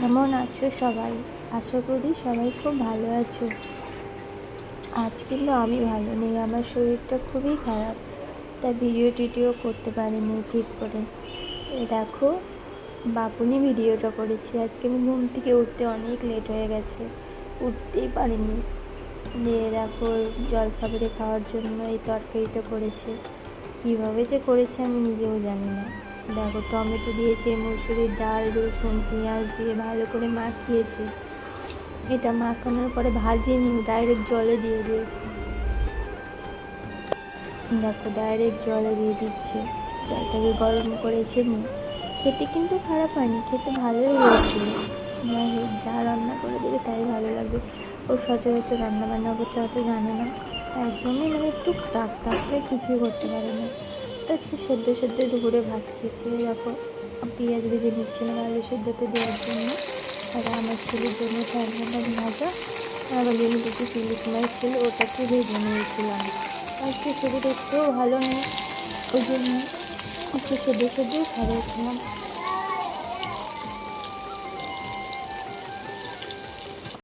কেমন আছো সবাই? আশা করি সবাই খুব ভালো আছো। আজ কিন্তু আমি ভালো নেই, আমার শরীরটা খুবই খারাপ, তাই ভিডিও করতে পারিনি ঠিক করে। দেখো, বাপুনি ভিডিওটা করেছি। আজকে আমি ঘুম থেকে উঠতে অনেক লেট হয়ে গেছে, উঠতেই পারিনি। দিয়ে দেখো, জলখাবারে খাওয়ার জন্য এই তরকারিটা করেছে। কীভাবে যে করেছে আমি নিজেও জানি না। দেখো, টমেটো দিয়েছে, মুসুরির ডাল, রসুন, পেঁয়াজ দিয়ে ভালো করে মাখিয়েছে। এটা মাখানোর পরে ভাজিনি, ডাইরেক্ট জলে দিয়ে দিয়েছে। দেখো, ডাইরেক্ট জলে দিয়ে দিচ্ছে। জলটাকে গরম করেছে নিয়ে খেতে কিন্তু খারাপ হয়নি, খেতে ভালোই হয়েছিল। যাই হোক, যা রান্না করে দেবে তাই ভালো লাগবে। ও সচরাচর রান্না বান্না করতে অত জানে না, একদমই টুকটাক, তাছাড়া কিছুই করতে পারে না। তো আজকে সেদ্ধ দুপুরে ভাত খেয়েছি। দেখো, পেঁয়াজ ভেজে নিচ্ছিলাম আলু সেদ্ধতে দেওয়ার জন্য। আর আমার ছেলের জন্য সয়াবিন ভাজা, আবার লিমিটেড ইলিশ মাছ ছিল, ওটাকে ভেজে নিয়েছিলাম। আজকে শরীর একটুও ভালো নেই, ওই জন্য একটু সেদ্ধই খাবার খেলাম।